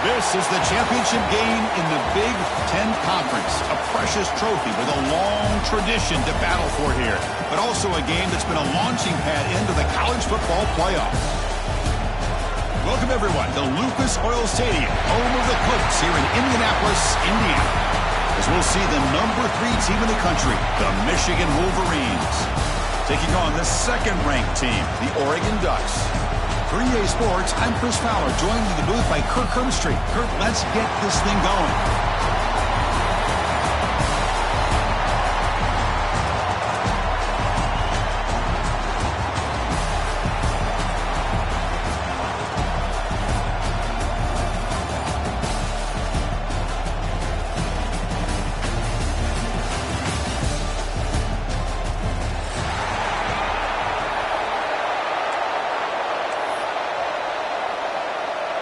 This is the championship game in the Big Ten Conference. A precious trophy with a long tradition to battle for here. But also a game that's been a launching pad into the college football playoffs. Welcome, everyone, to Lucas Oil Stadium, home of the Clips here in Indianapolis, Indiana. As we'll see the #3 team in the country, the Michigan Wolverines, taking on the second-ranked team, the Oregon Ducks. For EA Sports, I'm Chris Fowler, joined in the booth by Kirk Herbstreit. Kirk, let's get this thing going.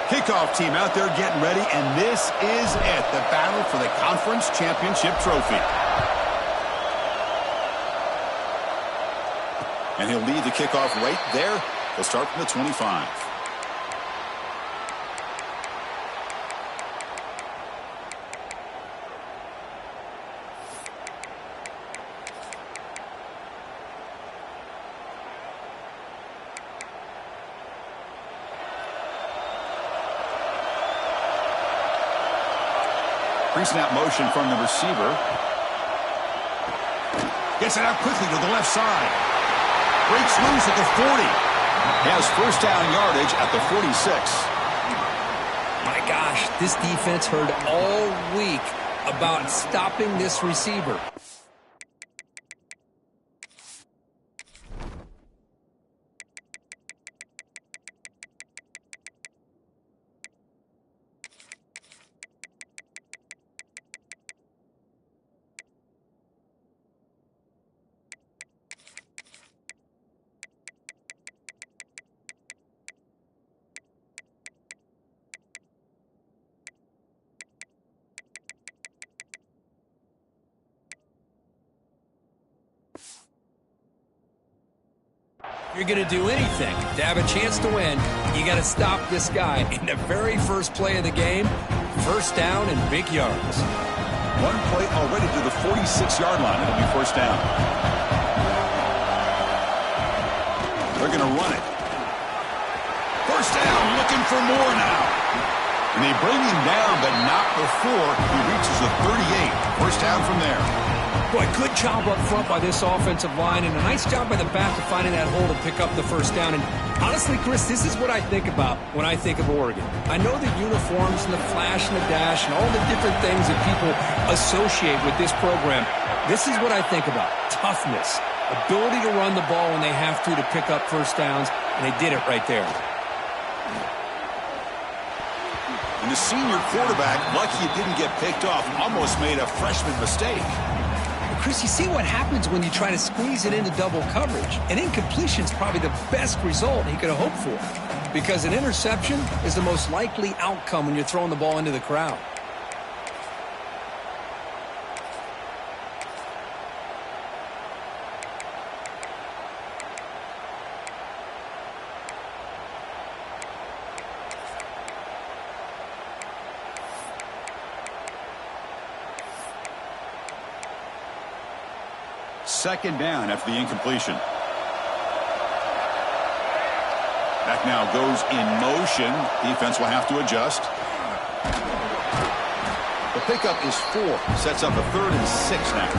Kickoff team out there getting ready, and this is it, the battle for the conference championship trophy. And he'll lead the kickoff right there. He'll start from the 25. Pre-snap motion from the receiver. Gets it out quickly to the left side. Breaks loose at the 40. Has first down yardage at the 46. My gosh, this defense heard all week about stopping this receiver. You're going to do anything to have a chance to win. You got to stop this guy in the very first play of the game. First down and big yards. One play already to the 46-yard line. It'll be first down. They're going to run it. First down, looking for more now. And they bring him down, but not before he reaches the 38. First down from there. Boy, good job up front by this offensive line, and a nice job by the back of finding that hole to pick up the first down. And honestly, Chris, this is what I think about when I think of Oregon. I know the uniforms and the flash and the dash and all the different things that people associate with this program. This is what I think about. Toughness, ability to run the ball when they have to pick up first downs, and they did it right there. And the senior quarterback, lucky it didn't get picked off, almost made a freshman mistake. Chris, you see what happens when you try to squeeze it into double coverage. An incompletion is probably the best result he could have hoped for, because an interception is the most likely outcome when you're throwing the ball into the crowd. Second down after the incompletion. Back now goes in motion. Defense will have to adjust. The pickup is 4. Sets up a 3rd and 6 now.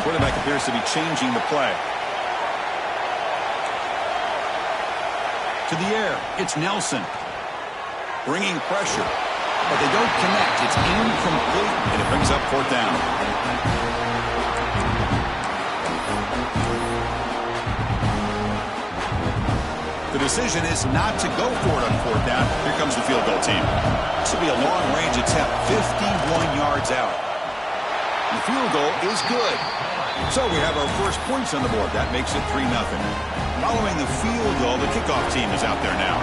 Quarterback appears to be changing the play. To the air, it's Nelson. Bringing pressure, but they don't connect. It's incomplete, and it brings up 4th down. The decision is not to go for it on 4th down. Here comes the field goal team. This will be a long-range attempt, 51 yards out. The field goal is good. So we have our first points on the board. That makes it 3-0. Following the field goal, the kickoff team is out there now.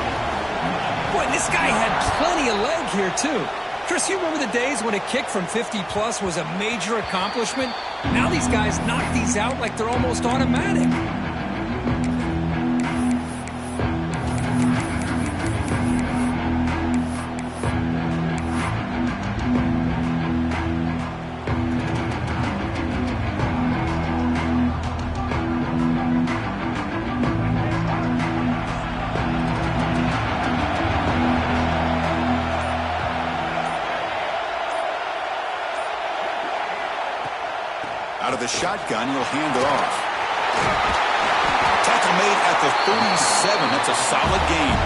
Boy, this guy had plenty of leg here, too. Chris, you remember the days when a kick from 50-plus was a major accomplishment? Now these guys knock these out like they're almost automatic. Out of the shotgun, he'll hand it off. Tackle made at the 37. That's a solid gain.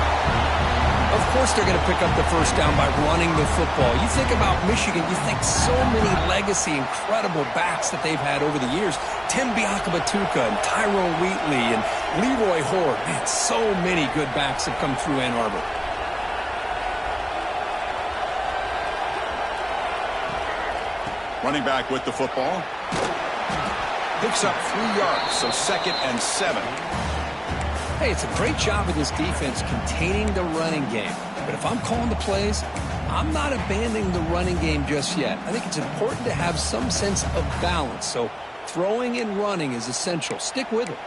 Of course they're going to pick up the first down by running the football. You think about Michigan, you think so many legacy, incredible backs that they've had over the years. Tim Biakabatuka and Tyrone Wheatley and Leroy Horde. Man, so many good backs have come through Ann Arbor. Running back with the football. Picks up 3 yards, so 2nd and 7. Hey, it's a great job of this defense containing the running game. But if I'm calling the plays, I'm not abandoning the running game just yet. I think it's important to have some sense of balance. So throwing and running is essential. Stick with it.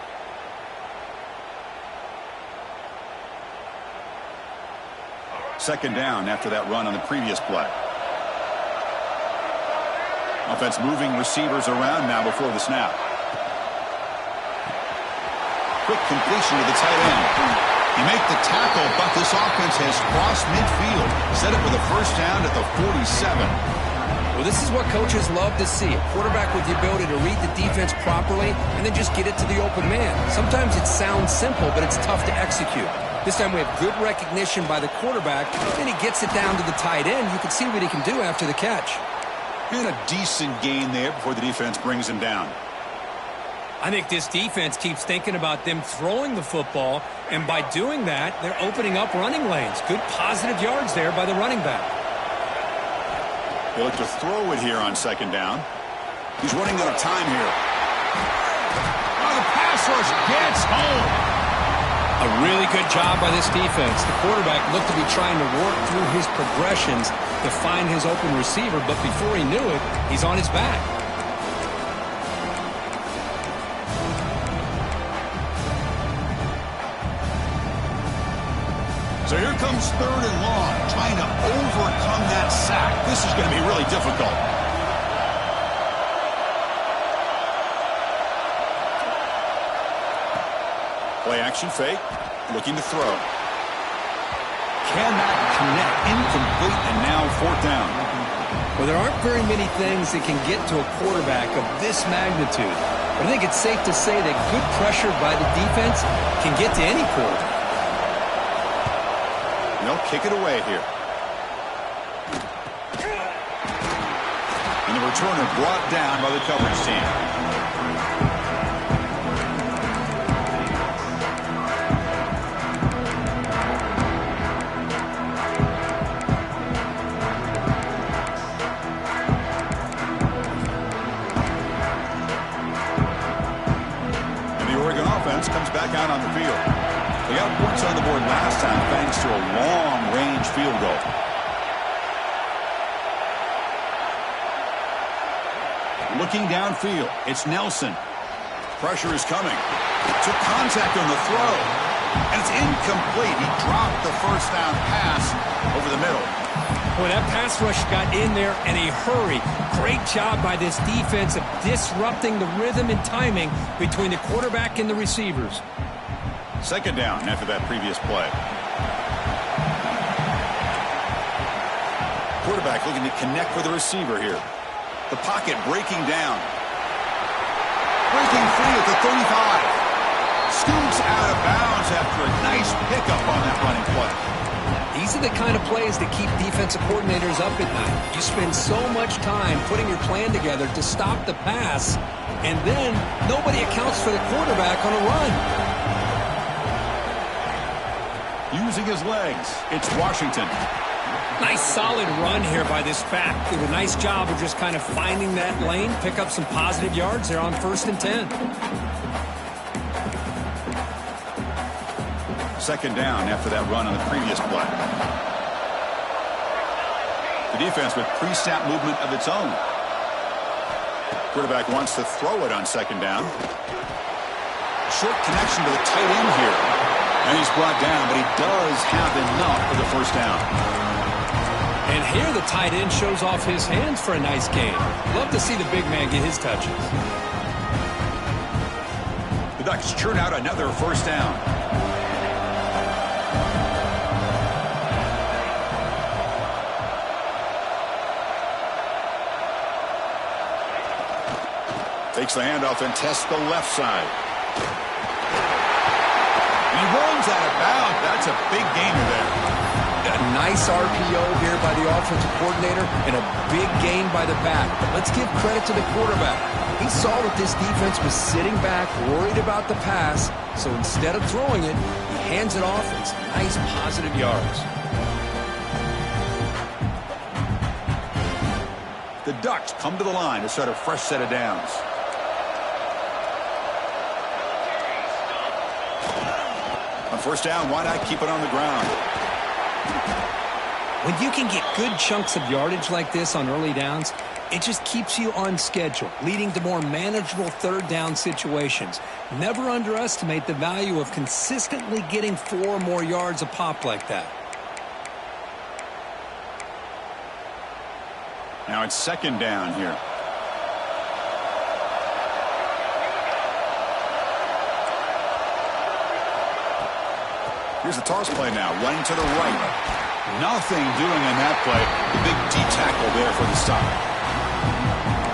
Second down after that run on the previous play. Offense moving receivers around now before the snap. Quick completion to the tight end. You make the tackle, but this offense has crossed midfield. Set up with a first down at the 47. Well, this is what coaches love to see. A quarterback with the ability to read the defense properly and then just get it to the open man. Sometimes it sounds simple, but it's tough to execute. This time we have good recognition by the quarterback. Then he gets it down to the tight end. You can see what he can do after the catch. And a decent gain there before the defense brings him down. I think this defense keeps thinking about them throwing the football, and by doing that, they're opening up running lanes. Good positive yards there by the running back. They look to throw it here on second down. He's running out of time here. Oh, the pass rush gets home. A really good job by this defense. The quarterback looked to be trying to work through his progressions to find his open receiver, but before he knew it, he's on his back. So here comes 3rd and long, trying to overcome that sack. This is going to be really difficult. Play action fake, looking to throw. Cannot connect, incomplete, and now 4th down. Well, there aren't very many things that can get to a quarterback of this magnitude. But I think it's safe to say that good pressure by the defense can get to any quarterback. They'll kick it away here. And the returner brought down by the coverage team. And the Oregon offense comes back out on the field. They got points on the board last time thanks to a long-range field goal. Looking downfield, it's Nelson. Pressure is coming. Took contact on the throw. And it's incomplete. He dropped the first down pass over the middle. Boy, that pass rush got in there in a hurry. Great job by this defense of disrupting the rhythm and timing between the quarterback and the receivers. Second down after that previous play. Quarterback looking to connect with the receiver here. The pocket breaking down. Breaking free at the 35. Scoots out of bounds after a nice pickup on that running play. These are the kind of plays that keep defensive coordinators up at night. You spend so much time putting your plan together to stop the pass, and then nobody accounts for the quarterback on a run. Using his legs, it's Washington. Nice solid run here by this back. Did a nice job of just kind of finding that lane, pick up some positive yards there on 1st and 10. Second down after that run on the previous play. The defense with pre-snap movement of its own. Quarterback wants to throw it on 2nd down. Short connection to the tight end here. And he's brought down, but he does have enough for the 1st down. And here the tight end shows off his hands for a nice gain. Love to see the big man get his touches. The Ducks churn out another 1st down. Takes the handoff and tests the left side. And he runs out of bounds. That's a big gainer there. A nice RPO here by the offensive coordinator and a big gain by the back. But let's give credit to the quarterback. He saw that this defense was sitting back, worried about the pass. So instead of throwing it, he hands it off and some nice positive yards. The Ducks come to the line to start a fresh set of downs. On 1st down, why not keep it on the ground? When you can get good chunks of yardage like this on early downs, it just keeps you on schedule, leading to more manageable 3rd down situations. Never underestimate the value of consistently getting 4 or more yards a pop like that. Now it's 2nd down here. Here's the toss play now, running to the right. Nothing doing in that play. Big D tackle there for the stop.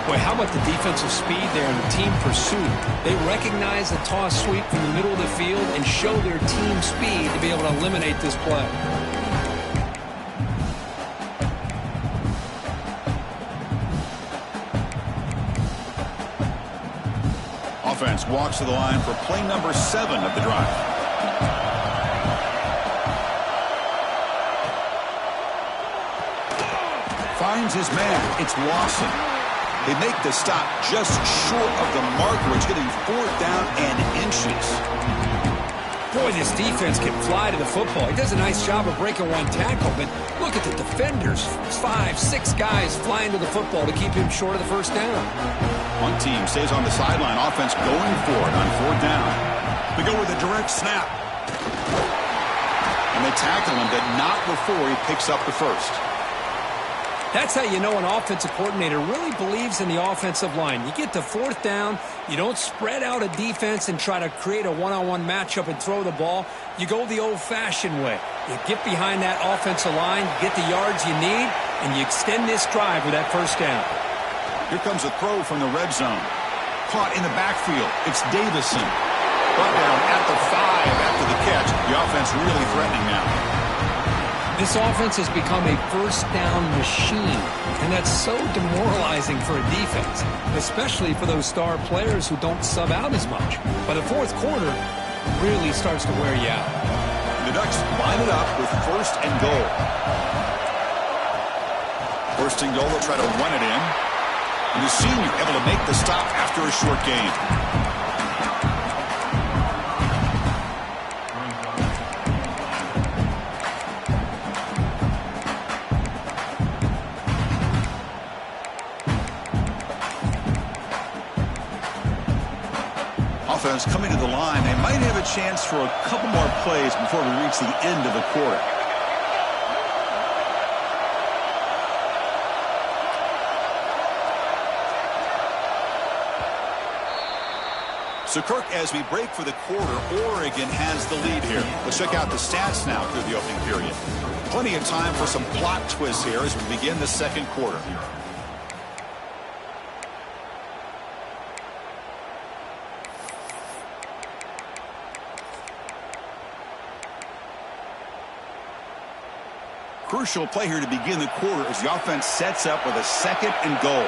Boy, how about the defensive speed there and the team pursuit? They recognize the toss sweep from the middle of the field and show their team speed to be able to eliminate this play. Offense walks to the line for play number 7 of the drive. Finds his man. It's Lawson. They make the stop just short of the marker. It's getting 4th down and inches. Boy, this defense can fly to the football. He does a nice job of breaking one tackle, but look at the defenders. 5, 6 guys flying to the football to keep him short of the 1st down. One team stays on the sideline. Offense going for it on 4th down. They go with a direct snap. And they tackle him, but not before he picks up the 1st. That's how you know an offensive coordinator really believes in the offensive line. You get to 4th down, you don't spread out a defense and try to create a one-on-one matchup and throw the ball. You go the old-fashioned way. You get behind that offensive line, get the yards you need, and you extend this drive with that 1st down. Here comes a throw from the red zone. Caught in the backfield. It's Davison. Brought down at the 5 after the catch. The offense really threatening now. This offense has become a 1st down machine, and that's so demoralizing for a defense, especially for those star players who don't sub out as much. By the 4th quarter, really starts to wear you out. The Ducks line it up with 1st and goal. 1st and goal, they'll try to run it in. And the senior able to make the stop after a short gain. Offense coming to the line. They might have a chance for a couple more plays before we reach the end of the quarter. So, Kirk, as we break for the quarter, Oregon has the lead here. Let's check out the stats now through the opening period. Plenty of time for some plot twists here as we begin the 2nd quarter. Crucial play here to begin the quarter as the offense sets up with a 2nd and goal.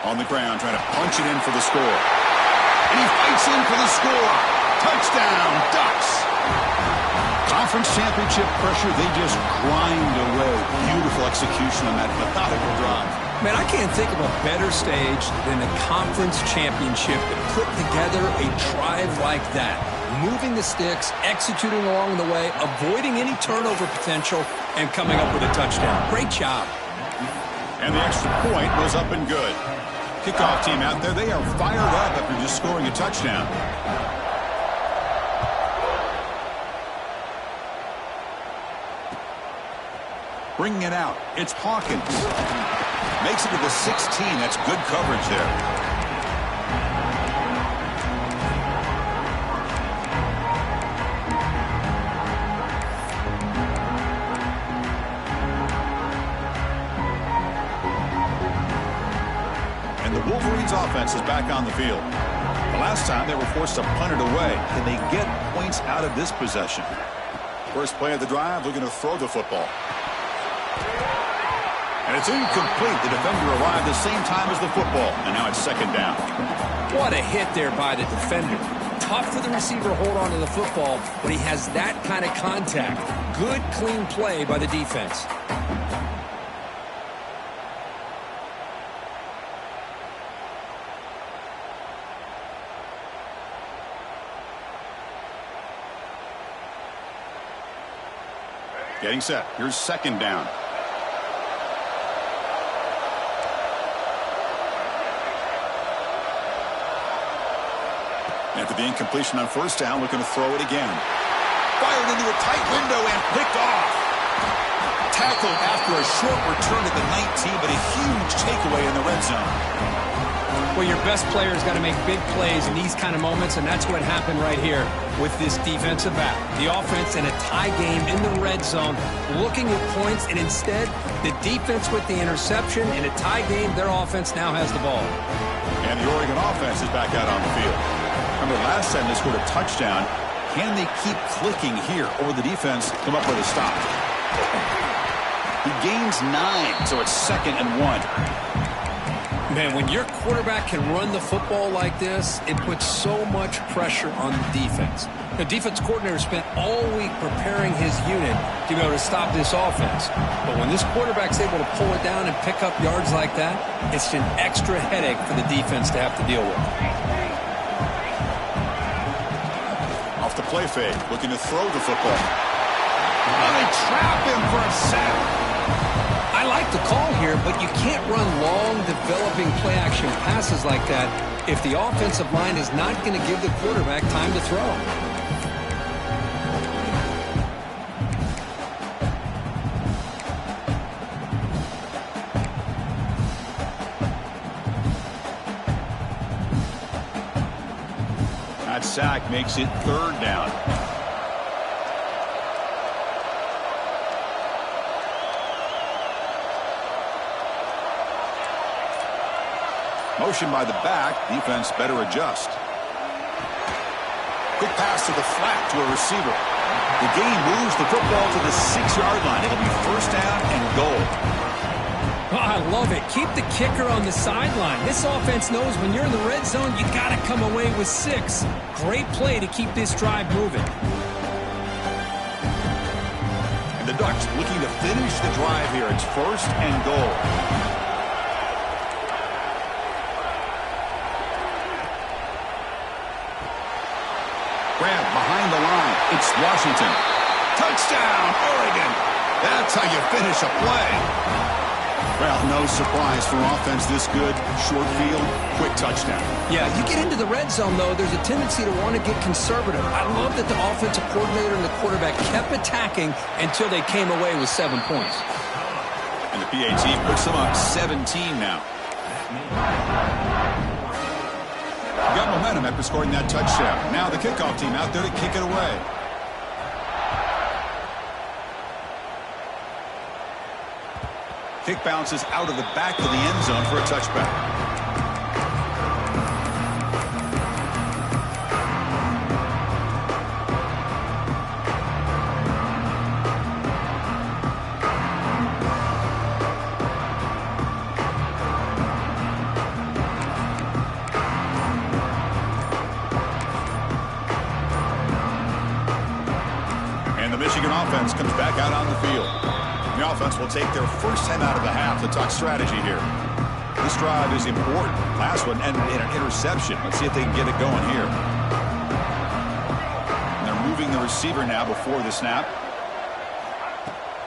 On the ground, trying to punch it in for the score. And he fights in for the score. Touchdown, Ducks. Conference championship pressure, they just grind away. Beautiful execution on that methodical drive. Man, I can't think of a better stage than a conference championship to put together a drive like that. Moving the sticks, executing along the way, avoiding any turnover potential, and coming up with a touchdown. Great job. And the extra point was up and good. Kickoff team out there, they are fired up after just scoring a touchdown. Bringing it out, it's Hawkins. Makes it to the 16. That's good coverage there. And the Wolverines offense is back on the field. The last time they were forced to punt it away. Can they get points out of this possession? First play of the drive, looking to throw the football. And it's incomplete. The defender arrived the same time as the football. And now it's second down. What a hit there by the defender. Tough for the receiver to hold on to the football, but he has that kind of contact. Good, clean play by the defense. Getting set. Here's second down. After the incompletion on first down, looking to throw it again. Fired into a tight window and picked off. Tackled after a short return at the 19, but a huge takeaway in the red zone. Well, your best player's got to make big plays in these kind of moments, and that's what happened right here with this defensive back. The offense in a tie game in the red zone, looking at points, and instead, the defense with the interception. In a tie game, their offense now has the ball. And the Oregon offense is back out on the field. Remember, last time they scored a touchdown. Can they keep clicking here, or the defense come up with a stop? He gains 9, so it's 2nd and 1. Man, when your quarterback can run the football like this, it puts so much pressure on the defense. The defense coordinator spent all week preparing his unit to be able to stop this offense. But when this quarterback's able to pull it down and pick up yards like that, it's an extra headache for the defense to have to deal with. Off the play fake, looking to throw the football. Oh, they trap him for a sack. I like the call here, but you can't run long, developing play-action passes like that if the offensive line is not going to give the quarterback time to throw. That sack makes it 3rd down. Motion by the back. Defense better adjust. Quick pass to the flat to a receiver. The gain moves the football to the 6-yard line. It'll be 1st down and goal. Oh, I love it. Keep the kicker on the sideline. This offense knows when you're in the red zone, you got to come away with 6. Great play to keep this drive moving. And the Ducks looking to finish the drive here. It's 1st and goal. Grab behind the line. It's Washington. Touchdown, Oregon. That's how you finish a play. Well, no surprise for offense this good. Short field, quick touchdown. Yeah, you get into the red zone, though, there's a tendency to want to get conservative. I love that the offensive coordinator and the quarterback kept attacking until they came away with 7 points. And the PAT puts them up 17 now. Got momentum after scoring that touchdown. Now the kickoff team out there to kick it away. Kick bounces out of the back of the end zone for a touchback. offense comes back out on the field. The offense will take their first time out of the half to talk strategy here. This drive is important. Last one ended in an interception. Let's see if they can get it going here. And they're moving the receiver now before the snap.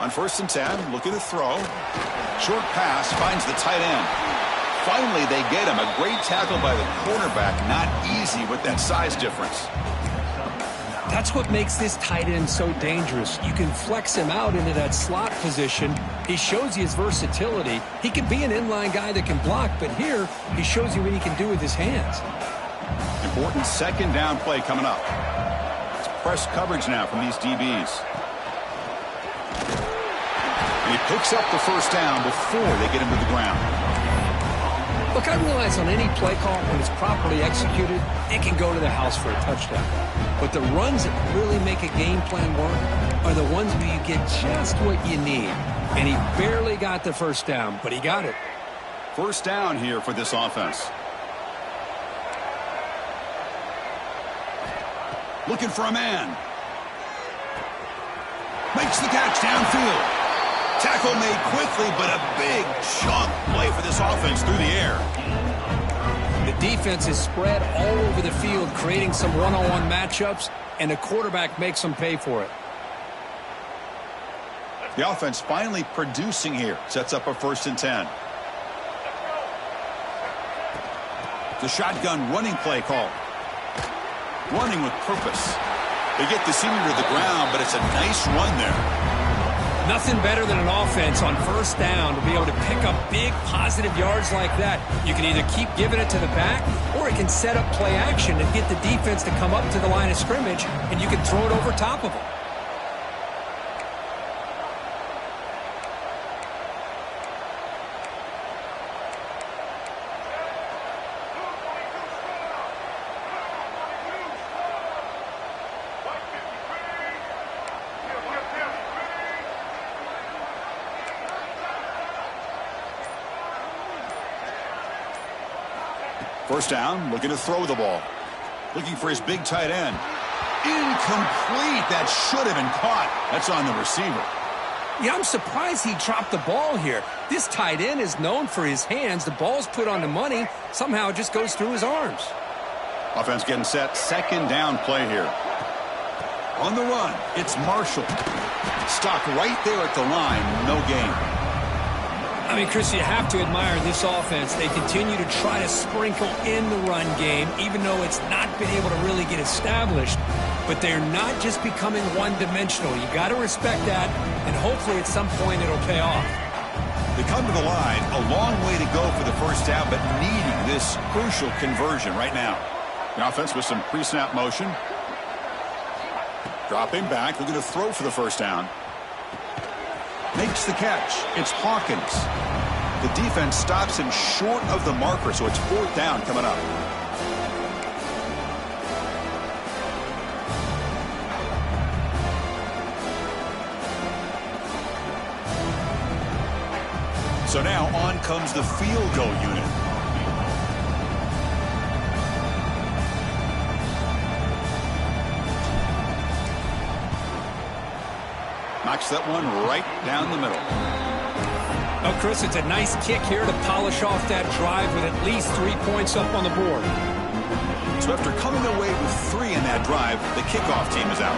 On 1st and 10, looking to throw. Short pass finds the tight end. Finally, they get him. A great tackle by the cornerback. Not easy with that size difference. That's what makes this tight end so dangerous. You can flex him out into that slot position. He shows you his versatility. He can be an inline guy that can block, but here he shows you what he can do with his hands. Important 2nd down play coming up. It's press coverage now from these DBs. And he picks up the 1st down before they get him to the ground. Look, I realize on any play call, when it's properly executed, it can go to the house for a touchdown. But the runs that really make a game plan work are the ones where you get just what you need. And he barely got the 1st down, but he got it. 1st down here for this offense. Looking for a man. Makes the catch downfield. Tackle made quickly, but a big chunk play for this offense through the air. The defense is spread all over the field, creating some one-on-one matchups, and the quarterback makes them pay for it. The offense finally producing here. Sets up a 1st and 10. The shotgun running play call. Running with purpose. They get the senior to the ground, but it's a nice run there. Nothing better than an offense on 1st down to be able to pick up big positive yards like that. You can either keep giving it to the back, or it can set up play action and get the defense to come up to the line of scrimmage, and you can throw it over top of them. First down, looking to throw the ball. Looking for his big tight end. Incomplete. That should have been caught. That's on the receiver. Yeah, I'm surprised he dropped the ball here. This tight end is known for his hands. The ball's put on the money. Somehow it just goes through his arms. Offense getting set. 2nd down play here. On the run, it's Marshall. Stopped right there at the line. No gain. I mean, Chris, you have to admire this offense. They continue to try to sprinkle in the run game, even though it's not been able to really get established. But they're not just becoming one-dimensional. You got to respect that, and hopefully at some point it'll pay off. They come to the line, a long way to go for the 1st down, but needing this crucial conversion right now. The offense with some pre-snap motion. Dropping back, looking to throw for the 1st down. Makes the catch. It's Hawkins. The defense stops him short of the marker, so it's 4th down coming up. So now on comes the field goal unit. Knocks that one right down the middle. Oh, Chris, it's a nice kick here to polish off that drive with at least 3 points up on the board. So after coming away with 3 in that drive, the kickoff team is out.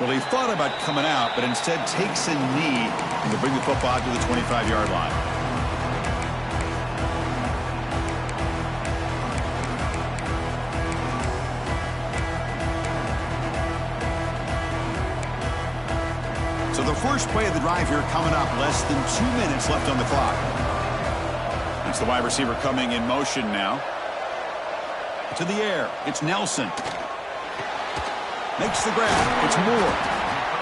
Well, he thought about coming out, but instead takes a knee to bring the football to the 25-yard line. So the first play of the drive here coming up, less than 2 minutes left on the clock. It's the wide receiver coming in motion now. To the air, it's Nelson. Makes the grab, it's Moore.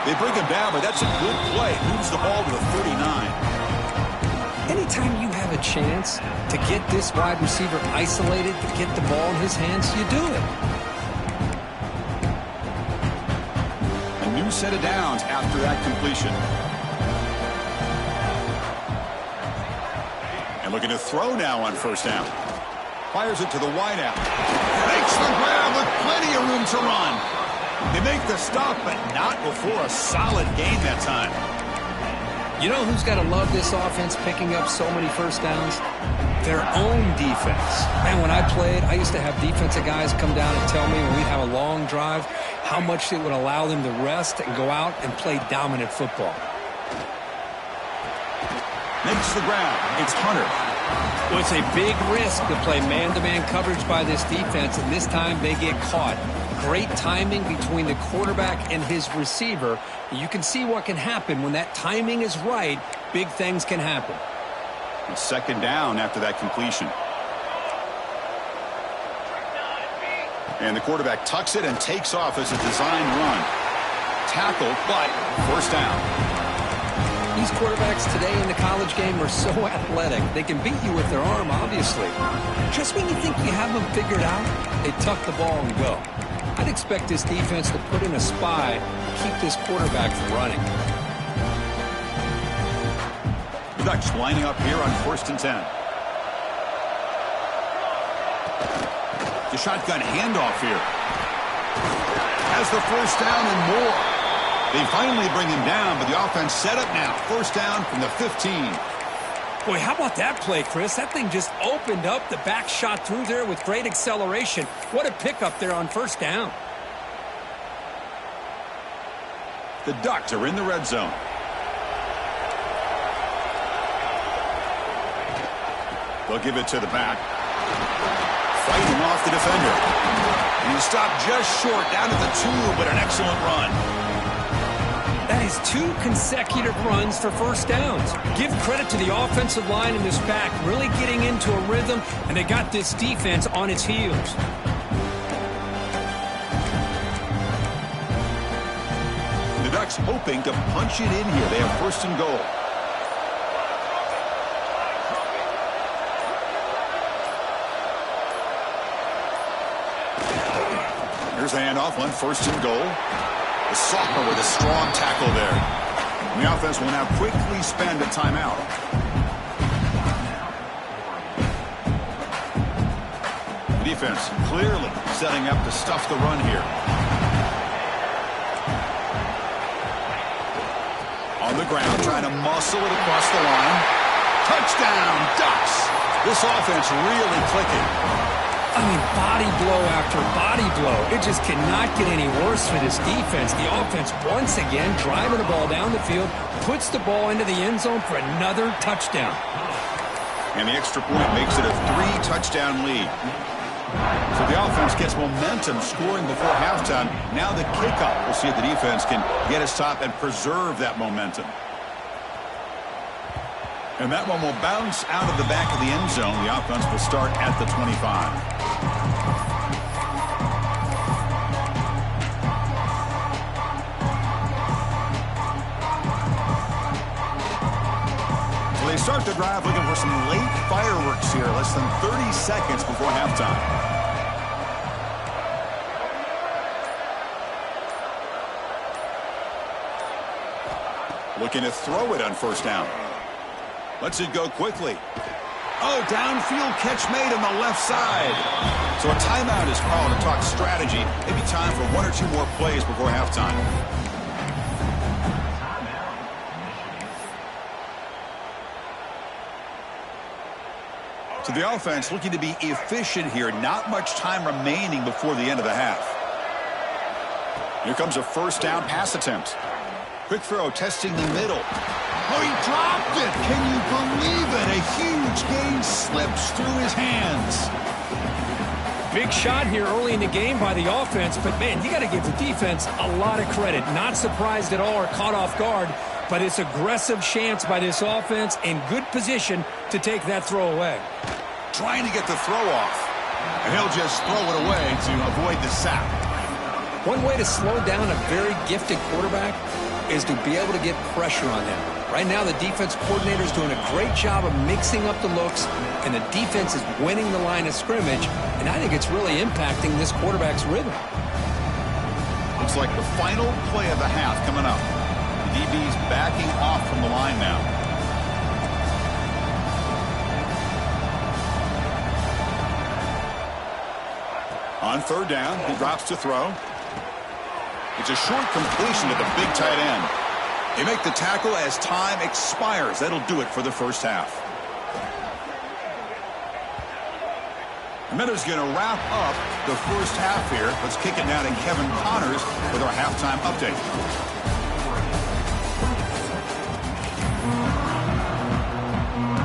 They bring him down, but that's a good play. Moves the ball to the 39. Anytime you have a chance to get this wide receiver isolated, to get the ball in his hands, you do it. A new set of downs after that completion. And looking to throw now on first down. Fires it to the wideout. Makes the grab with plenty of room to run. They make the stop, but not before a solid gain that time. You know who's got to love this offense picking up so many first downs? Their own defense. Man, when I played, I used to have defensive guys come down and tell me when we'd have a long drive how much it would allow them to rest and go out and play dominant football. Makes the grab. It's Hunter. Well, it's a big risk to play man-to-man coverage by this defense, and this time they get caught. Great timing between the quarterback and his receiver. You can see what can happen when that timing is right. Big things can happen. It's second down after that completion. And the quarterback tucks it and takes off as a designed run. Tackled, but first down. These quarterbacks today in the college game are so athletic. They can beat you with their arm, obviously. Just when you think you have them figured out, they tuck the ball and go. I'd expect this defense to put in a spy, keep this quarterback from running. The Ducks lining up here on 1st and 10. The shotgun handoff here. Has the first down and more. They finally bring him down, but the offense set up now. First down from the 15. Boy, how about that play, Chris? That thing just opened up. The back shot through there with great acceleration. What a pickup there on first down. The Ducks are in the red zone. They'll give it to the back. Fighting off the defender. And he stopped just short, down at the 2, but an excellent run. That is 2 consecutive runs for first downs. Give credit to the offensive line in this back, really getting into a rhythm, and they got this defense on its heels. The Ducks hoping to punch it in here. They have first and goal. Here's the handoff on 1st and goal. The sophomore with a strong tackle there. And the offense will now quickly spend a timeout. The defense clearly setting up to stuff the run here. On the ground, trying to muscle it across the line. Touchdown, Ducks! This offense really clicking. I mean, body blow after body blow. It just cannot get any worse for this defense. The offense, once again, driving the ball down the field, puts the ball into the end zone for another touchdown. And the extra point makes it a 3-touchdown lead. So the offense gets momentum scoring before halftime. Now the kickoff. We'll see if the defense can get a stop and preserve that momentum. And that one will bounce out of the back of the end zone. The offense will start at the 25. So they start the drive looking for some late fireworks here. Less than 30 seconds before halftime. Looking to throw it on first down. Lets it go quickly. Oh, downfield catch made on the left side. So a timeout is called to talk strategy. Maybe time for 1 or 2 more plays before halftime. So the offense looking to be efficient here. Not much time remaining before the end of the half. Here comes a first down pass attempt. Quick throw testing the middle. Oh, he dropped it. Can you believe it? A huge gain slips through his hands. Big shot here early in the game by the offense, but, man, you got to give the defense a lot of credit. Not surprised at all or caught off guard, but it's aggressive chance by this offense in good position to take that throw away. Trying to get the throw off, and he'll just throw it away to avoid the sack. One way to slow down a very gifted quarterback is to be able to get pressure on him. Right now, the defense coordinator is doing a great job of mixing up the looks, and the defense is winning the line of scrimmage, and I think it's really impacting this quarterback's rhythm. Looks like the final play of the half coming up. The DB's backing off from the line now. On third down, he drops to throw. It's a short completion to the big tight end. They make the tackle as time expires. That'll do it for the first half. And that is going to wrap up the first half here. Let's kick it now to Kevin Connors with our halftime update.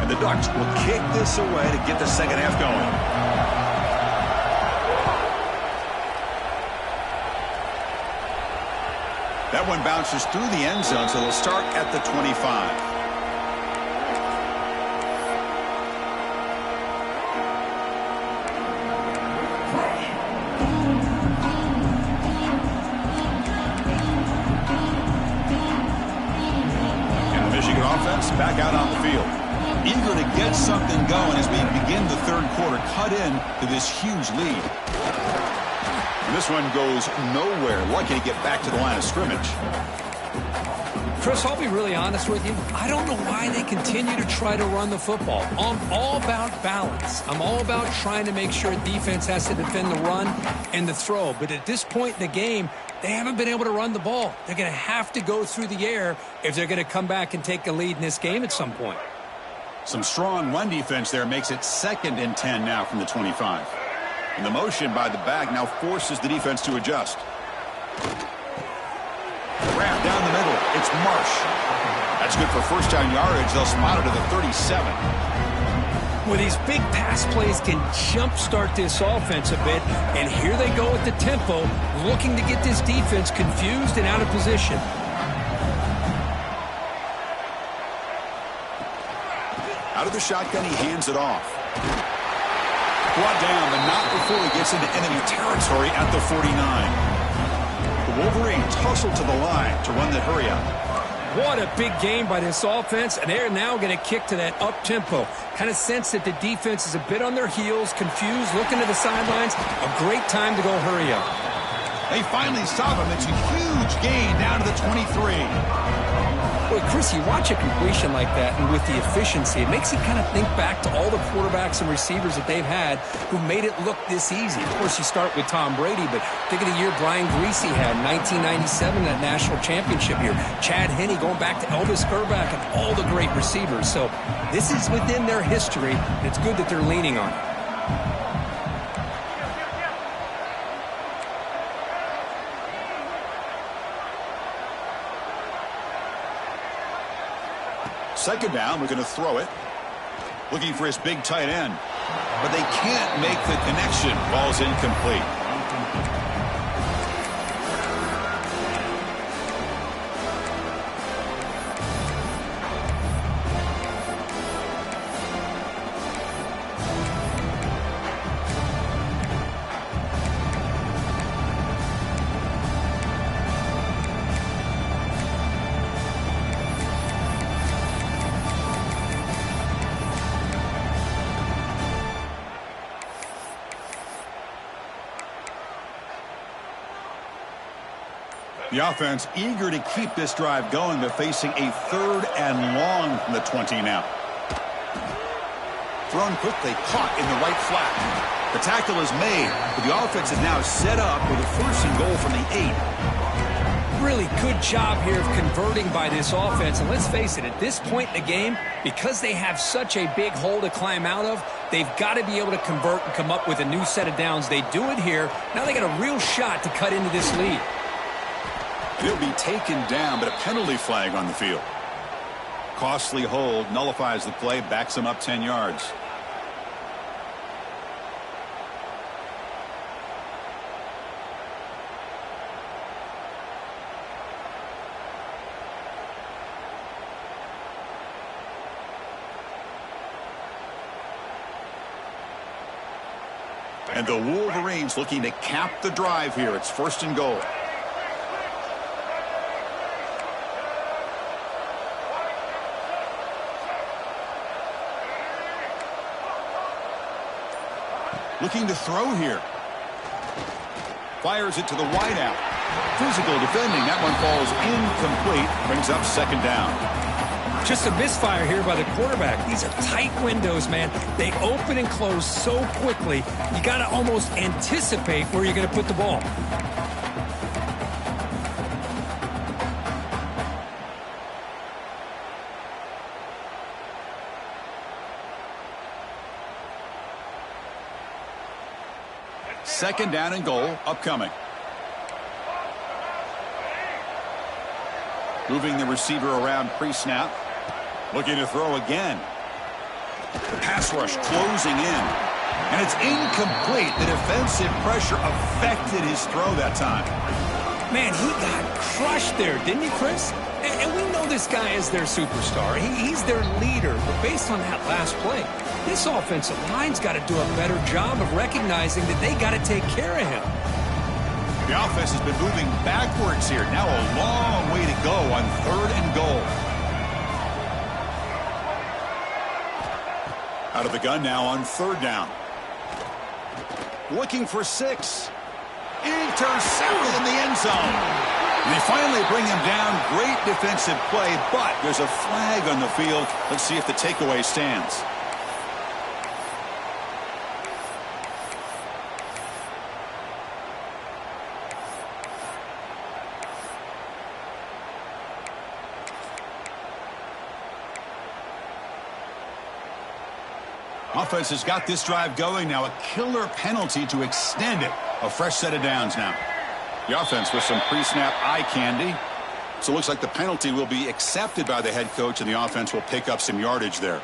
And the Ducks will kick this away to get the second half going. That one bounces through the end zone, so they'll start at the 25. Offense back out on the field. Eager to get something going as we begin the third quarter. Cut in to this huge lead. And this one goes nowhere. Lucky to get back to the line of scrimmage. Chris, I'll be really honest with you. I don't know why they continue to try to run the football. I'm all about balance. I'm all about trying to make sure defense has to defend the run and the throw. But at this point in the game, they haven't been able to run the ball. They're going to have to go through the air if they're going to come back and take a lead in this game at some point. Some strong run defense there makes it 2nd and 10 now from the 25. And the motion by the back now forces the defense to adjust. Wrap down the middle. It's Marsh. That's good for first down yardage. They'll spot it to the 37. Well, these big pass plays can jumpstart this offense a bit, and here they go at the tempo, looking to get this defense confused and out of position. Out of the shotgun, he hands it off. Brought down, but not before he gets into enemy territory at the 49. The Wolverines hustle to the line to run the hurry up. What a big game by this offense, and they're now going to kick to that up-tempo. Kind of sense that the defense is a bit on their heels, confused, looking to the sidelines. A great time to go hurry up. They finally stop him. It's a huge gain down to the 23. Boy, Chris, you watch a completion like that, and with the efficiency, it makes you kind of think back to all the quarterbacks and receivers that they've had who made it look this easy. Of course, you start with Tom Brady, but think of the year Brian Greasy had, 1997, that national championship year. Chad Henne going back to Elvis Grbac and all the great receivers. So this is within their history, and it's good that they're leaning on it. Second down, we're going to throw it. Looking for his big tight end. But they can't make the connection. Ball's incomplete. The offense eager to keep this drive going, but facing a 3rd and long from the 20 now. Thrown quickly, caught in the right flat. The tackle is made, but the offense is now set up with a 1st and goal from the 8. Really good job here of converting by this offense. And let's face it, at this point in the game, because they have such a big hole to climb out of, they've got to be able to convert and come up with a new set of downs. They do it here. Now they got a real shot to cut into this lead. He'll be taken down, but a penalty flag on the field. Costly hold, nullifies the play, backs him up 10 yards. And the Wolverines looking to cap the drive here. It's 1st and goal. Looking to throw here. Fires it to the wideout. Physical defending. That one falls incomplete. Brings up 2nd down. Just a misfire here by the quarterback. These are tight windows, man. They open and close so quickly, you got to almost anticipate where you're going to put the ball. Second down and goal upcoming. Moving the receiver around pre-snap. Looking to throw again. The pass rush closing in. And it's incomplete. The defensive pressure affected his throw that time. Man, he got crushed there, didn't he, Chris? And we know this guy is their superstar. He's their leader. But based on that last play, this offensive line's got to do a better job of recognizing that they got to take care of him. The offense has been moving backwards here. Now a long way to go on third and goal. Out of the gun now on third down. Looking for 6. Intercepted in the end zone. And they finally bring him down. Great defensive play, but there's a flag on the field. Let's see if the takeaway stands. Offense has got this drive going now. A killer penalty to extend it. A fresh set of downs now. The offense with some pre-snap eye candy. So it looks like the penalty will be accepted by the head coach, and the offense will pick up some yardage there.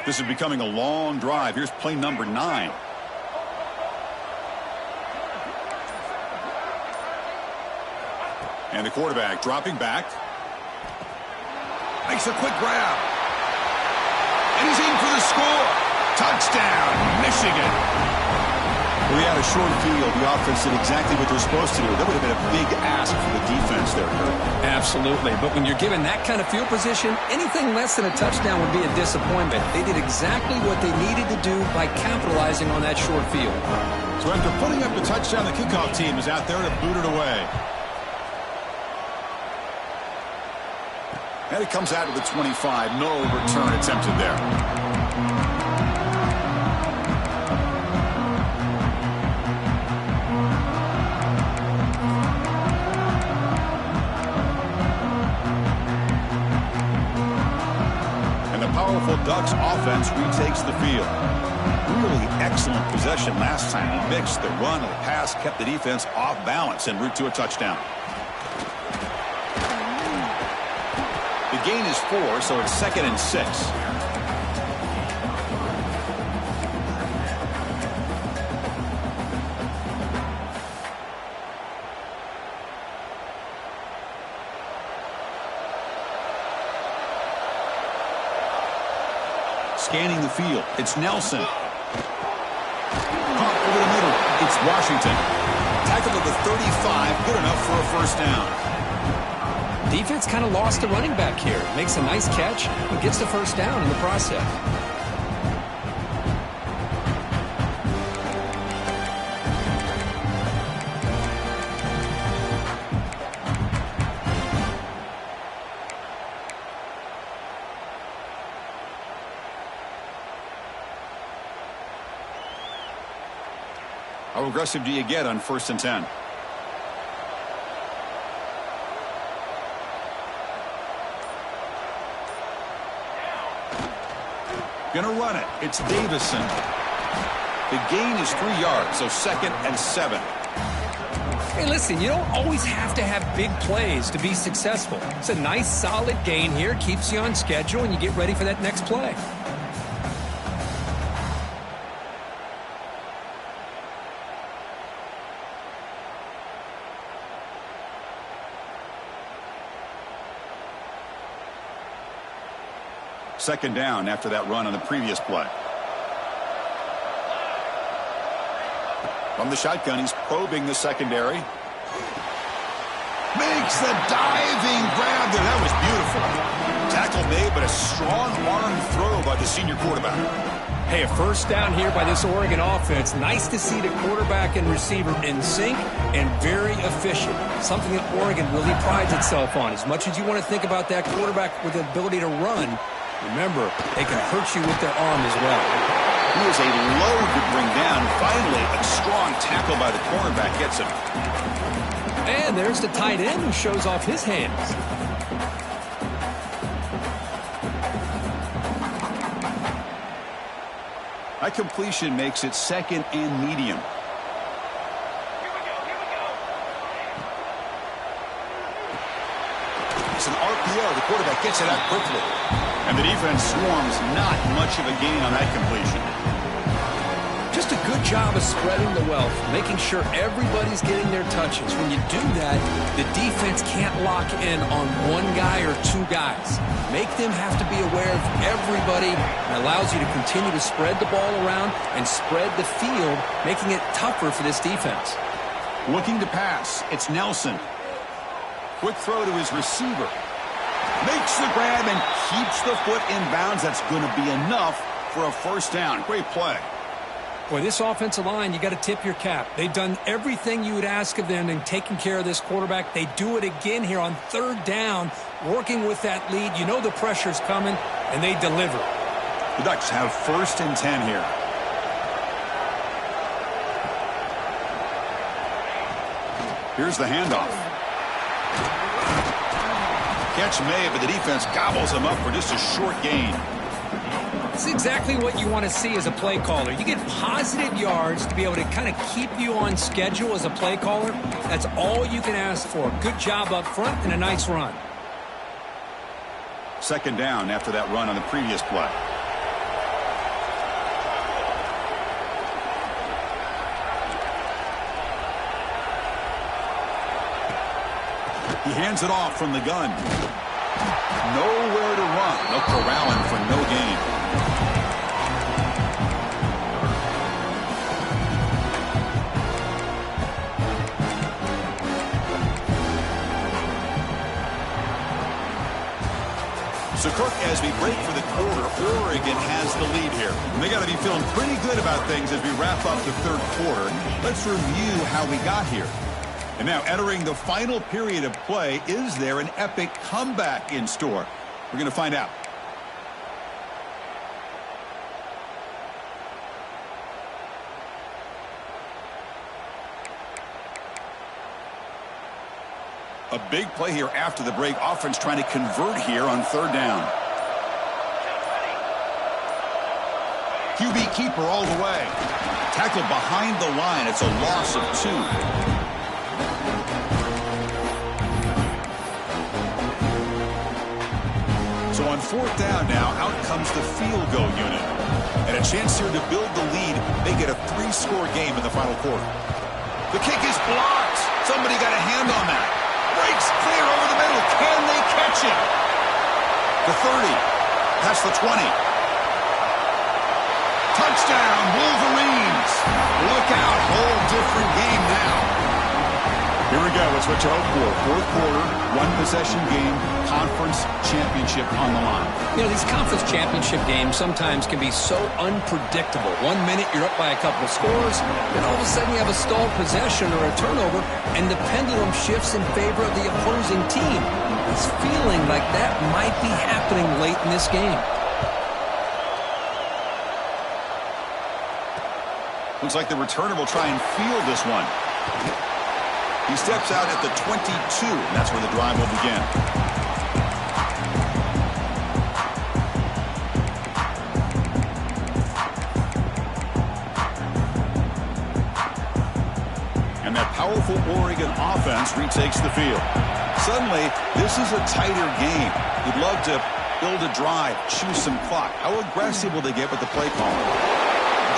This is becoming a long drive. Here's play number 9. And the quarterback dropping back. Makes a quick grab. And he's in for the score. Touchdown, Michigan. Well, he had a short field. The offense did exactly what they're supposed to do. That would have been a big ask for the defense there, Kurt. Absolutely. But when you're given that kind of field position, anything less than a touchdown would be a disappointment. They did exactly what they needed to do by capitalizing on that short field. So after putting up the touchdown, the kickoff team is out there to boot it away. And it comes out to the 25. No return attempted there. And the powerful Ducks offense retakes the field. Really excellent possession last time. He mixed the run and the pass, kept the defense off balance en route to a touchdown. The gain is 4, so it's 2nd and 6. Scanning the field. It's Nelson. Caught over the middle. It's Washington. Tackle to the 35. Good enough for a first down. Defense kind of lost the running back here. Makes a nice catch, but gets the first down in the process. How aggressive do you get on 1st and 10? Gonna run it. It's Davison. The gain is 3 yards, so 2nd and 7. Hey, listen, you don't always have to have big plays to be successful. It's a nice, solid gain here. Keeps you on schedule, and you get ready for that next play. Second down after that run on the previous play. From the shotgun, he's probing the secondary. Makes the diving grab there. That was beautiful. Tackled made, but a strong arm throw by the senior quarterback. Hey, a first down here by this Oregon offense. Nice to see the quarterback and receiver in sync and very efficient. Something that Oregon really prides itself on. As much as you want to think about that quarterback with the ability to run, remember, they can hurt you with their arm as well. He is a load to bring down. Finally, a strong tackle by the cornerback gets him. And there's the tight end who shows off his hands. That completion makes it second and medium. It's an RPO. The quarterback gets it out quickly. And the defense swarms. Not much of a gain on that completion. Just a good job of spreading the wealth, making sure everybody's getting their touches. When you do that, the defense can't lock in on one guy or two guys. Make them have to be aware of everybody, and allows you to continue to spread the ball around and spread the field, making it tougher for this defense. Looking to pass. It's Nelson. Quick throw to his receiver. Makes the grab and keeps the foot in bounds. That's going to be enough for a first down. Great play. Boy, this offensive line, you got to tip your cap. They've done everything you would ask of them in taking care of this quarterback. They do it again here on third down, working with that lead. You know the pressure's coming, and they deliver. The Ducks have 1st and 10 here. Here's the handoff. Catch made, but the defense gobbles him up for just a short gain. It's exactly what you want to see as a play caller. You get positive yards to be able to kind of keep you on schedule as a play caller. That's all you can ask for. Good job up front and a nice run. Second down after that run on the previous play. He hands it off from the gun. Nowhere to run. They'll corral him for no gain. So, Kirk, as we break for the quarter, Oregon has the lead here. And they got to be feeling pretty good about things as we wrap up the third quarter. Let's review how we got here. And now, entering the final period of play, is there an epic comeback in store? We're going to find out. A big play here after the break. Offense trying to convert here on third down. QB keeper all the way. Tackled behind the line. It's a loss of 2. So on fourth down now, out comes the field goal unit. And a chance here to build the lead, make it a 3-score game in the final quarter. The kick is blocked. Somebody got a hand on that. Breaks clear over the middle. Can they catch him? The 30. Past the 20. Touchdown, Wolverines. Look out. Whole different game now. Here we go. It's what you hope for. Fourth quarter, one-possession game, conference championship on the line. You know, these conference championship games sometimes can be so unpredictable. 1 minute you're up by a couple of scores, then all of a sudden you have a stalled possession or a turnover, and the pendulum shifts in favor of the opposing team. It's feeling like that might be happening late in this game. Looks like the returner will try and field this one. He steps out at the 22, and that's where the drive will begin. And that powerful Oregon offense retakes the field. Suddenly, this is a tighter game. You'd love to build a drive, choose some clock. How aggressive will they get with the play caller?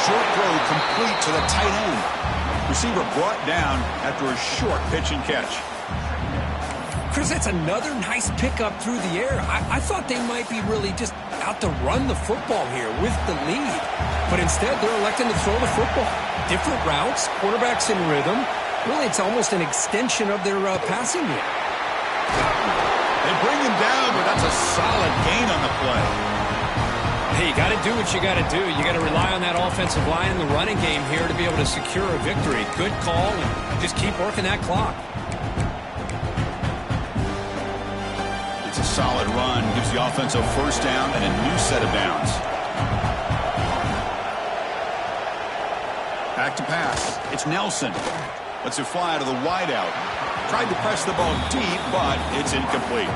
Short throw complete to the tight end. Receiver brought down after a short pitch and catch. Chris, that's another nice pickup through the air. I thought they might be really just out to run the football here with the lead. But instead, they're electing to throw the football. Different routes, quarterbacks in rhythm. Really, it's almost an extension of their passing game. They bring him down, but that's a a solid gain on the play. Hey, you got to do what you got to do. You got to rely on that offensive line in the running game here to be able to secure a victory. Good call, and just keep working that clock. It's a solid run. Gives the offense a first down and a new set of downs. Back to pass. It's Nelson. Lets it fly to the wideout. Tried to press the ball deep, but it's incomplete.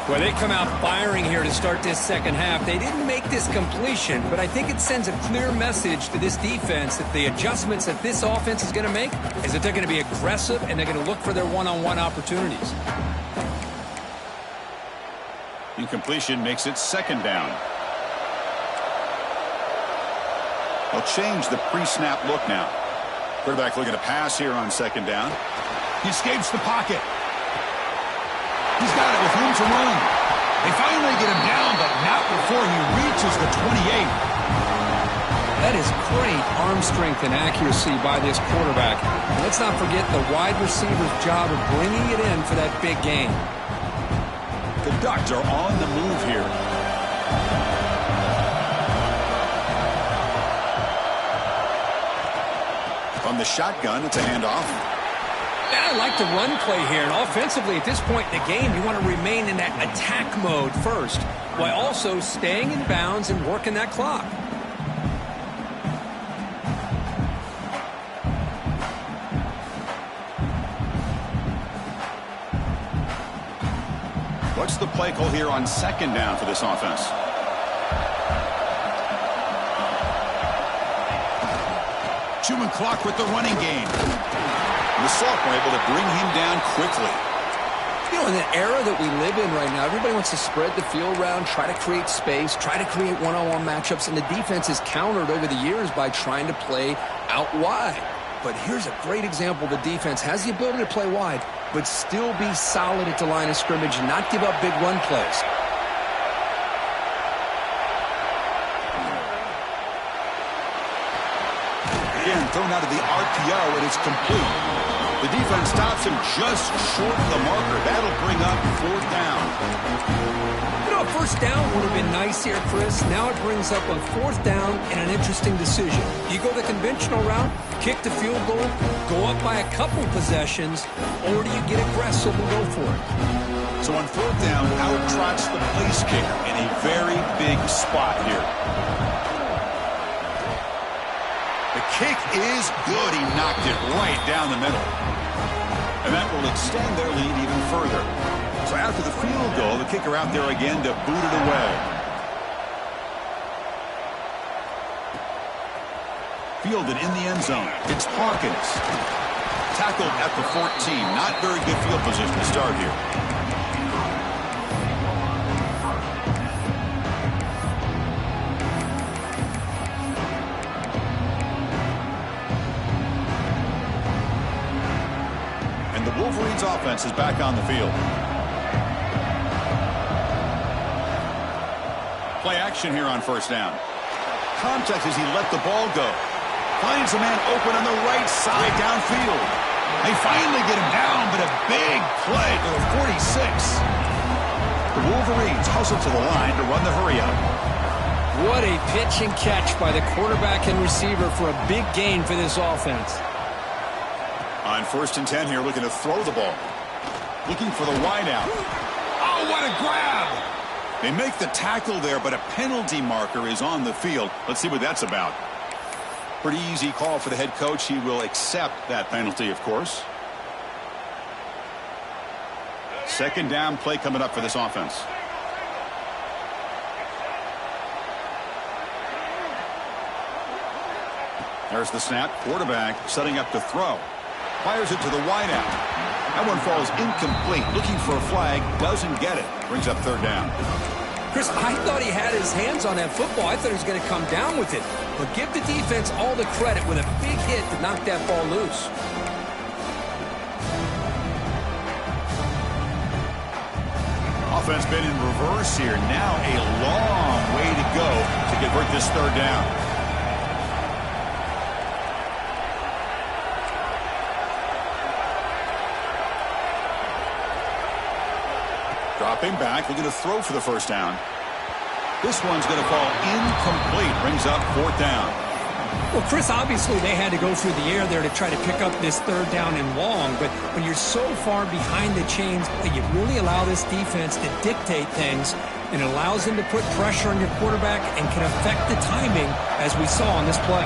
Well, they come out firing here to start this second half. They didn't make this completion, but I think it sends a clear message to this defense that the adjustments that this offense is going to make is that they're going to be aggressive and they're going to look for their one-on-one opportunities. Incompletion makes it second down. They'll change the pre-snap look now. Quarterback looking to pass here on second down. He escapes the pocket. He's got it with room to run. They finally get him down, but not before he reaches the 28. That is great arm strength and accuracy by this quarterback. And let's not forget the wide receiver's job of bringing it in for that big gain. The Ducks are on the move here. From the shotgun, it's a handoff. I like the run play here, and offensively at this point in the game, you want to remain in that attack mode first, while also staying in bounds and working that clock. What's the play call here on second down for this offense? Chewing clock with the running game. The sophomore able to bring him down quickly. You know, in the era that we live in right now, everybody wants to spread the field around, try to create space, try to create one-on-one matchups, and the defense is countered over the years by trying to play out wide. But here's a great example. The defense has the ability to play wide, but still be solid at the line of scrimmage and not give up big run plays. Again, thrown out of the RPO, and it's complete. The defense stops him just short of the marker. That'll bring up fourth down. You know, a first down would have been nice here, Chris. Now it brings up a fourth down and an interesting decision. Do you go the conventional route, kick the field goal, go up by a couple possessions, or do you get aggressive and go for it? So on fourth down, out trots the place kicker in a very big spot here. The kick is good. He knocked it right down the middle. And that will extend their lead even further. So after the field goal, the kicker out there again to boot it away. Fielded in the end zone. It's Hawkins. Tackled at the 14. Not very good field position to start here. Wolverines offense is back on the field. Play action here on first down. Contact as he let the ball go. Finds a man open on the right side downfield. They finally get him down, but a big play to the 46. The Wolverines hustle to the line to run the hurry up. What a pitch and catch by the quarterback and receiver for a big gain for this offense. On first and 10 here, looking to throw the ball. Looking for the wideout. Oh, what a grab! They make the tackle there, but a penalty marker is on the field. Let's see what that's about. Pretty easy call for the head coach. He will accept that penalty, of course. Second down play coming up for this offense. There's the snap. Quarterback setting up to throw. Fires it to the wideout. That one falls incomplete. Looking for a flag. Doesn't get it. Brings up third down. Chris, I thought he had his hands on that football. I thought he was going to come down with it. But give the defense all the credit with a big hit to knock that ball loose. Offense been in reverse here. Now a long way to go to convert this third down. Dropping back, looking to throw for the first down. This one's going to fall incomplete. Brings up fourth down. Well, Chris, obviously they had to go through the air there to try to pick up this third down and long, but when you're so far behind the chains, you really allow this defense to dictate things, and it allows them to put pressure on your quarterback and can affect the timing, as we saw on this play.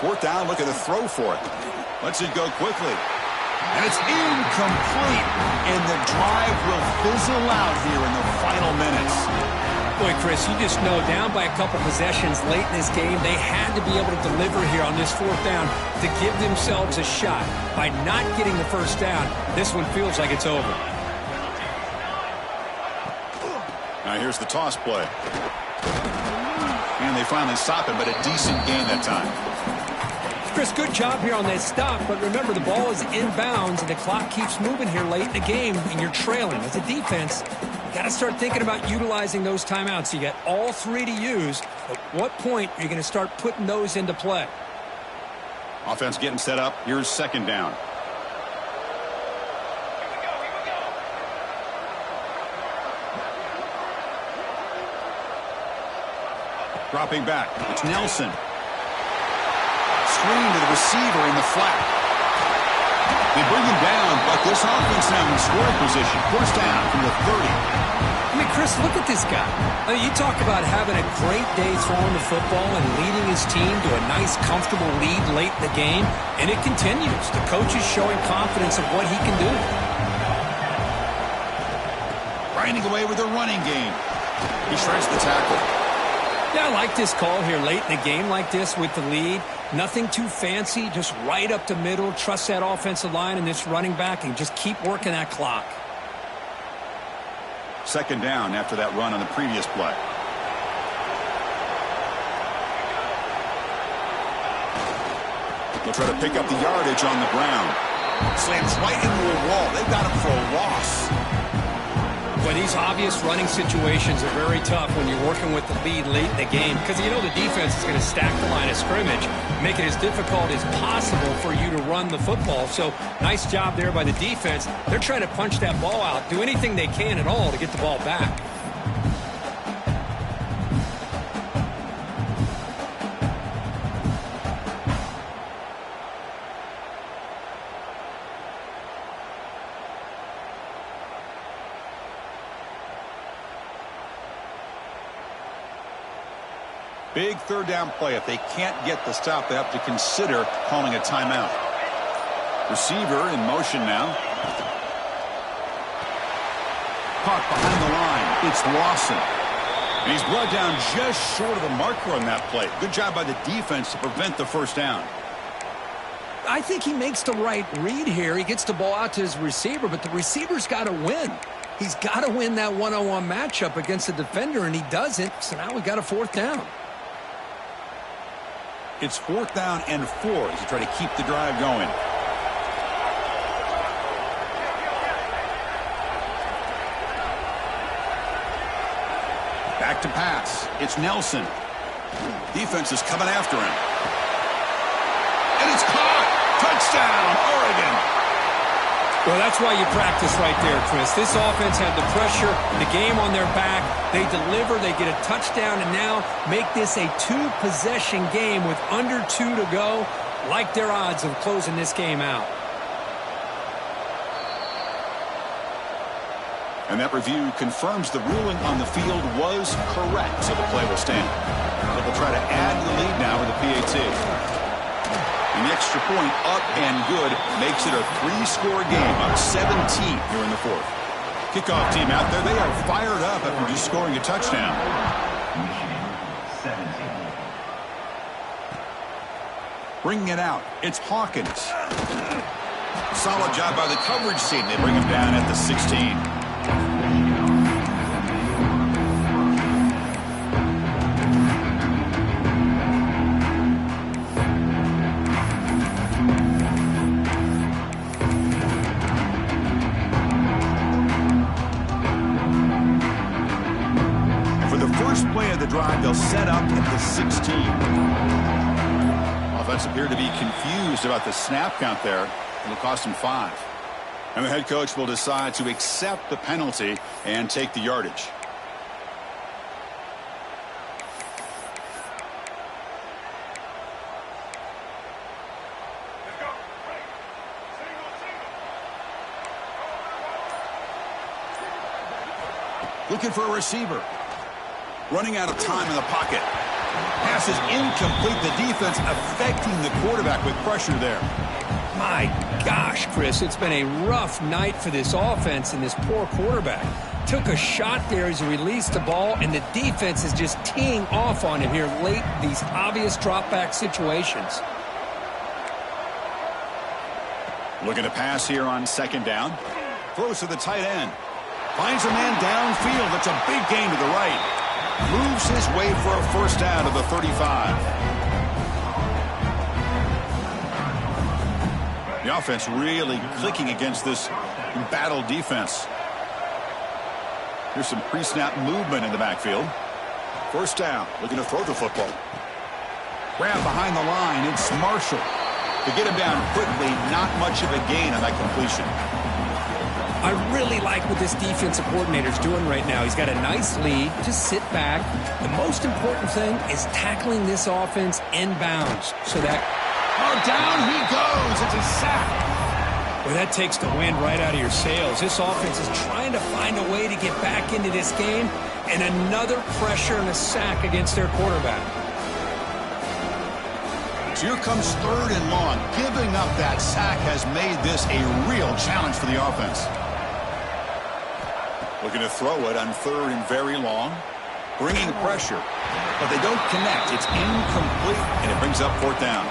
Fourth down, looking to throw for it. Lets it go quickly. And it's incomplete. And the drive will fizzle out here in the final minutes. Boy, Chris, you just know down by a couple possessions late in this game, they had to be able to deliver here on this fourth down to give themselves a shot. By not getting the first down, this one feels like it's over. Now here's the toss play. And they finally stop it, but a decent gain that time. Chris, good job here on that stop, but remember the ball is inbounds and the clock keeps moving here late in the game and you're trailing. As a defense, you got to start thinking about utilizing those timeouts. You got all three to use. At what point are you going to start putting those into play? Offense getting set up. Here's second down. Dropping back. It's Nelson. Screen to the receiver in the flat. They bring him down, but this offense now in scoring position. First down from the 30. I mean, Chris, look at this guy. I mean, you talk about having a great day throwing the football and leading his team to a nice, comfortable lead late in the game, and it continues. The coach is showing confidence of what he can do. Grinding away with a running game. He shreds the tackle. Yeah, I like this call here late in the game like this with the lead. Nothing too fancy, just right up the middle. Trust that offensive line and this running back and just keep working that clock. Second down after that run on the previous play. They'll try to pick up the yardage on the ground. Slams right into a wall. They've got him for a loss. But these obvious running situations are very tough when you're working with the lead late in the game because you know the defense is going to stack the line of scrimmage, make it as difficult as possible for you to run the football. So nice job there by the defense. They're trying to punch that ball out, do anything they can at all to get the ball back. Big third down play. If they can't get the stop, they have to consider calling a timeout. Receiver in motion now. Caught behind the line. It's Lawson. And he's brought down just short of the marker on that play. Good job by the defense to prevent the first down. I think he makes the right read here. He gets the ball out to his receiver, but the receiver's got to win. He's got to win that one-on-one matchup against the defender, and he doesn't. So now we got a fourth down. It's fourth down and 4 as you try to keep the drive going. Back to pass. It's Nelson. Defense is coming after him. And it's caught. Touchdown, Oregon. Well, that's why you practice right there, Chris. This offense had the pressure, the game on their back. They deliver, they get a touchdown, and now make this a 2-possession game with under 2 to go. Like their odds of closing this game out. And that review confirms the ruling on the field was correct, so the play will stand. They'll try to add to the lead now with the PAT. The extra point up and good makes it a 3-score game, up 17 here in the fourth. Kickoff team out there, they are fired up after just scoring a touchdown. Bringing it out, it's Hawkins. Solid job by the coverage team. They bring him down at the 16. They'll set up at the offense appeared to be confused about the snap count there. It'll cost him 5. And the head coach will decide to accept the penalty and take the yardage. Looking for a receiver. Running out of time in the pocket. Pass is incomplete. The defense affecting the quarterback with pressure there. My gosh, Chris, it's been a rough night for this offense and this poor quarterback. Took a shot there as he released the ball, and the defense is just teeing off on him here late in these obvious drop-back situations. Looking to pass here on 2nd down. Throws to the tight end. Finds a man downfield. That's a big gain to the right. Moves his way for a 1st down to the 35. The offense really clicking against this embattled defense. Here's some pre-snap movement in the backfield. 1st down. Looking to throw the football. Grab behind the line. It's Marshall. To get him down quickly, not much of a gain on that completion. I really like what this defensive coordinator is doing right now. He's got a nice lead. Just sit back. The most important thing is tackling this offense inbounds so that... Oh, down he goes. It's a sack. Well, that takes the wind right out of your sails. This offense is trying to find a way to get back into this game, and another pressure and a sack against their quarterback. So here comes 3rd and long. Giving up that sack has made this a real challenge for the offense. Looking to throw it on 3rd and very long. Bringing pressure, but they don't connect. It's incomplete, and it brings up 4th down.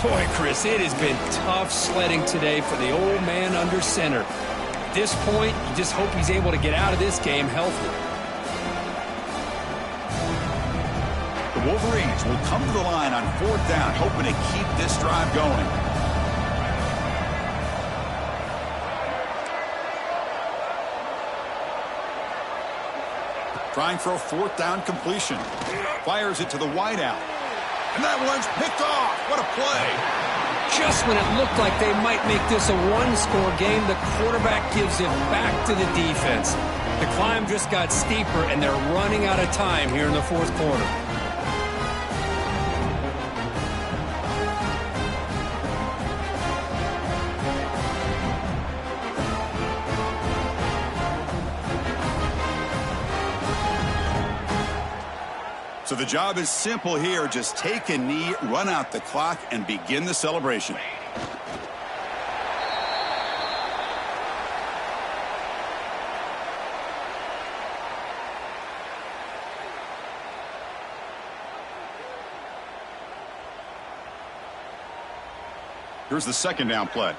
Boy, Chris, it has been tough sledding today for the old man under center. At this point, you just hope he's able to get out of this game healthy. The Wolverines will come to the line on 4th down, hoping to keep this drive going. Trying for a 4th down completion. Fires it to the wideout. And that one's picked off. What a play. Just when it looked like they might make this a one-score game, the quarterback gives it back to the defense. The climb just got steeper, and they're running out of time here in the 4th quarter. So the job is simple here. Just take a knee, run out the clock, and begin the celebration. Here's the 2nd down play.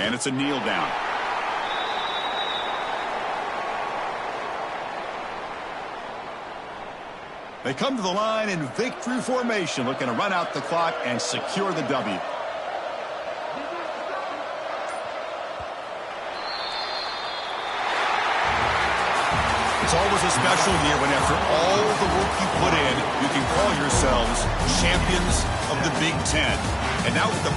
And it's a kneel down. They come to the line in victory formation, looking to run out the clock and secure the W. It's always a special year when after all the work you put in, you can call yourselves champions of the Big Ten. And now with the